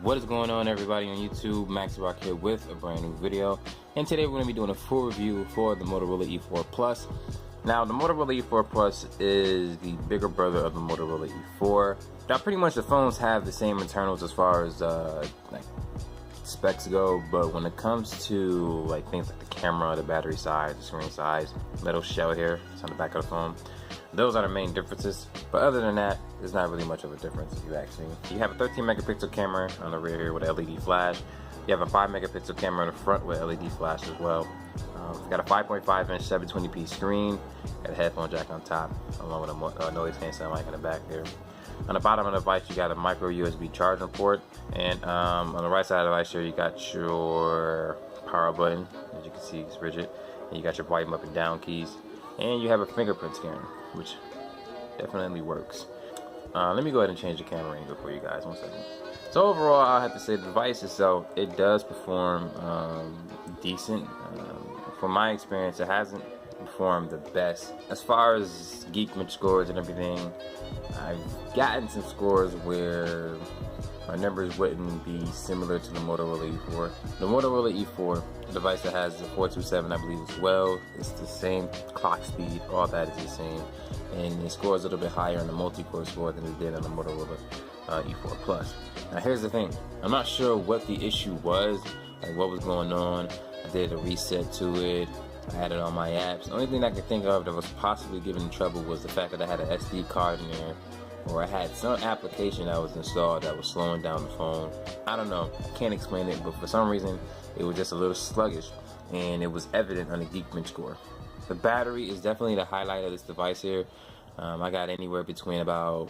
What is going on, everybody on YouTube? Max Rock here with a brand new video, and today we're going to be doing a full review for the Motorola E4 Plus. Now, the Motorola E4 Plus is the bigger brother of the Motorola E4. Now, pretty much the phones have the same internals as far as like specs go, but when it comes to like things like the camera, the battery size, the screen size, metal shell here, it's on the back of the phone. Those are the main differences, but other than that, there's not really much of a difference if you ask me. You have a 13 megapixel camera on the rear here with LED flash. You have a 5 megapixel camera in the front with LED flash as well. You've got a 5.5 inch 720p screen, got a headphone jack on top, along with a noise canceling mic in the back there. On the bottom of the device, you got a micro USB charging port, and on the right side of the device here, you got your power button. As you can see, it's rigid, and you got your volume up and down keys, and you have a fingerprint scanner, which definitely works. Let me go ahead and change the camera angle for you guys. 1 second. So overall, I have to say the device itself, it does perform decent. From my experience, it hasn't performed the best. As far as Geekbench scores and everything, I've gotten some scores where my numbers wouldn't be similar to the Motorola E4. The Motorola E4, the device that has the 427, I believe as well, it's the same clock speed, all that is the same, and it scores a little bit higher on the multi-core score than it did on the Motorola E4 Plus. Now here's the thing, I'm not sure what the issue was, like what was going on. I did a reset to it, I had it on my apps. The only thing I could think of that was possibly giving trouble was the fact that I had an SD card in there, or I had some application that was installed that was slowing down the phone. I don't know, I can't explain it, but for some reason it was just a little sluggish, and it was evident on the Geekbench score. The battery is definitely the highlight of this device here. I got anywhere between about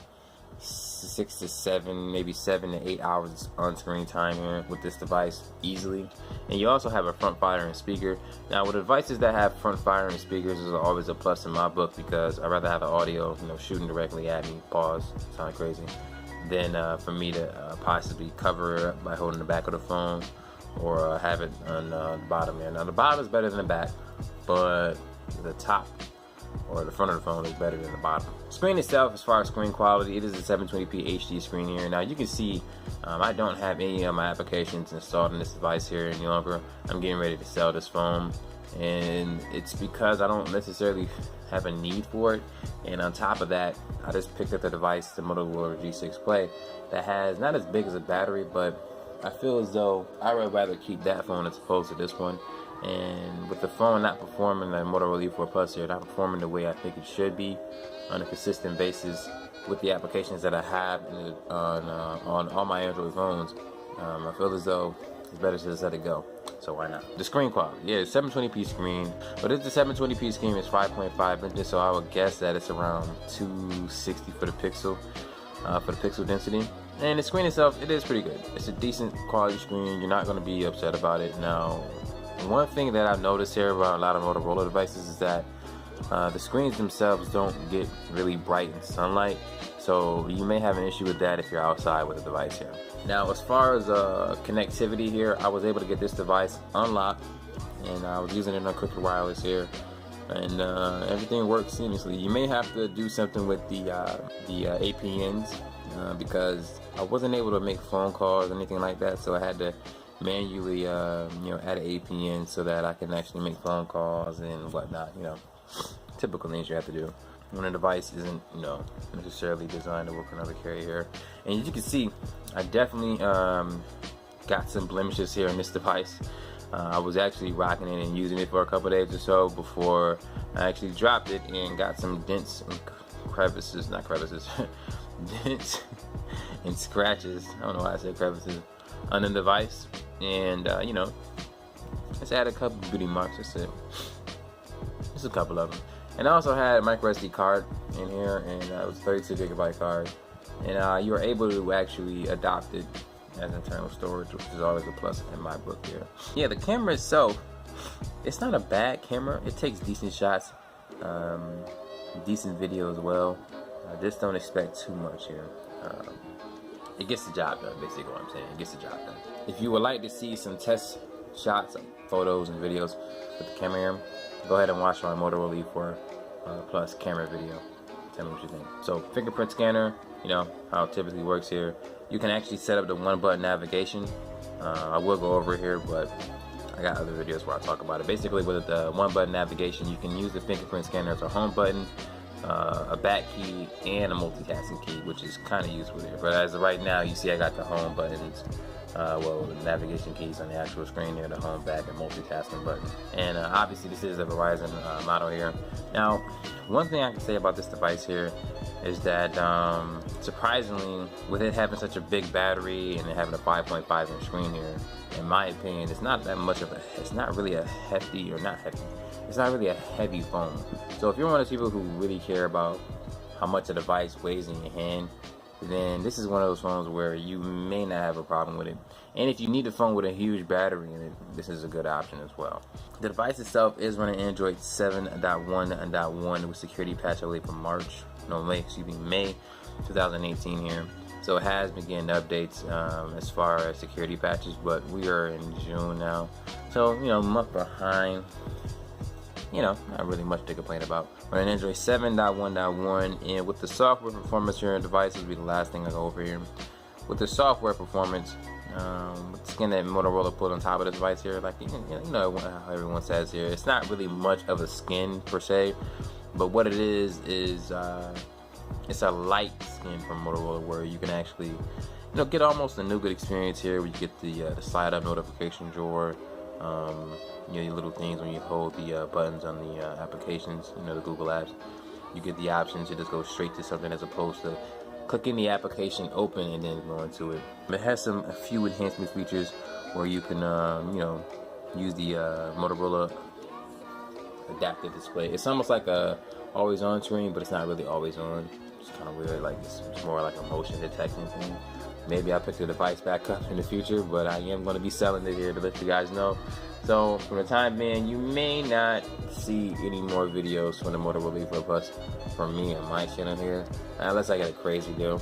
6 to 7, maybe 7 to 8 hours on screen time here with this device easily. And you also have a front firing speaker. Now with devices that have front firing speakers is always a plus in my book, because I'd rather have the audio, you know, shooting directly at me, pause, sound crazy, than for me to possibly cover it up by holding the back of the phone, or have it on the bottom here. Now the bottom is better than the back, but the top or the front of the phone is better than the bottom. Screen itself, as far as screen quality, it is a 720p HD screen here. Now you can see I don't have any of my applications installed in this device here any longer. I'm getting ready to sell this phone, and it's because I don't necessarily have a need for it. And on top of that, I just picked up the device, the Motorola G6 Play, that has not as big as a battery, but I feel as though I would rather keep that phone as opposed to this one. And with the phone not performing, the Motorola E4 Plus here, not performing the way I think it should be on a consistent basis with the applications that I have on all my Android phones, I feel as though it's better to just let it go. So why not? The screen quality, yeah, it's 720p screen, but if the 720p screen is 5.5 inches, so I would guess that it's around 260 for the pixel density. And the screen itself, it is pretty good. It's a decent quality screen. You're not going to be upset about it. Now, one thing that I've noticed here about a lot of Motorola devices is that the screens themselves don't get really bright in sunlight, so you may have an issue with that if you're outside with the device here. Now, as far as connectivity here, I was able to get this device unlocked, and I was using it on Crooked Wireless here, and everything works seamlessly. You may have to do something with the APNs because I wasn't able to make phone calls or anything like that, so I had to manually you know, add an APN so that I can actually make phone calls and whatnot, you know, typical things you have to do when a device isn't, you know, necessarily designed to work on another carrier. And as you can see, I definitely got some blemishes here in this device. I was actually rocking it and using it for a couple days or so before I actually dropped it and got some dents and crevices, not crevices, dents and scratches, I don't know why I said crevices, on the device. And you know, just add a couple beauty marks, that's it, just a couple of them. And I also had a micro SD card in here, and it was a 32 gigabyte card, and you were able to actually adopt it as internal storage, which is always a plus in my book here. Yeah, the camera itself, it's not a bad camera. It takes decent shots, decent video as well. Just don't expect too much here. It gets the job done, basically what I'm saying. It gets the job done. If you would like to see some test shots, photos, and videos with the camera here, go ahead and watch my Motorola E4 Plus camera video. Tell me what you think. So fingerprint scanner, you know how it typically works here. you can actually set up the one button navigation. I will go over here, but I got other videos where I talk about it. Basically, with the one button navigation, you can use the fingerprint scanner as a home button, a back key, and a multitasking key, which is kind of useful here. But as of right now, you see I got the home buttons, well, the navigation keys on the actual screen here, the home, back, and multitasking button. And obviously this is a Verizon model here. Now, one thing I can say about this device here is that surprisingly, with it having such a big battery and it having a 5.5 inch screen here, in my opinion, it's not that much of a, it's not really a hefty, or not hefty, it's not really a heavy phone. So if you're one of those people who really care about how much a device weighs in your hand, then this is one of those phones where you may not have a problem with it. And if you need a phone with a huge battery in it, this is a good option as well. The device itself is running Android 7.1.1 with security patch, I believe, from May 2018 here. So it has been getting updates as far as security patches, but we are in June now. So, you know, a month behind. You know, not really much to complain about. Running Android 7.1.1, and with the software performance here on devices, will be the last thing I go over here. With the software performance, with the skin that Motorola put on top of the device here, like you know how everyone says here, it's not really much of a skin per se, but what it is it's a light skin from Motorola, where you can actually, you know, get almost a nougat experience here, where you get the slide up notification drawer. You know, your little things when you hold the buttons on the applications, you know, the Google apps. You get the option to just go straight to something as opposed to clicking the application open and then going to it. It has a few enhancement features where you can, you know, use the Motorola adaptive display. It's almost like a always on screen, but it's not really always on. It's kind of weird, like it's more like a motion detection thing. Maybe I'll pick the device back up in the future, but I am going to be selling it here to let you guys know. So for the time being, you may not see any more videos from the Motorola E4 Plus from me on my channel here, unless I get a crazy deal.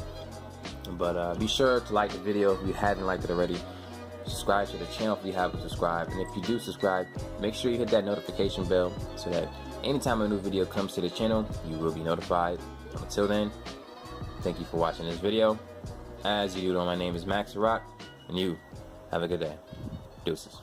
But be sure to like the video if you haven't liked it already. Subscribe to the channel if you haven't subscribed, and if you do subscribe, make sure you hit that notification bell so that anytime a new video comes to the channel, you will be notified. Until then, thank you for watching this video. As you know, my name is Max Rock, and you have a good day. Deuces.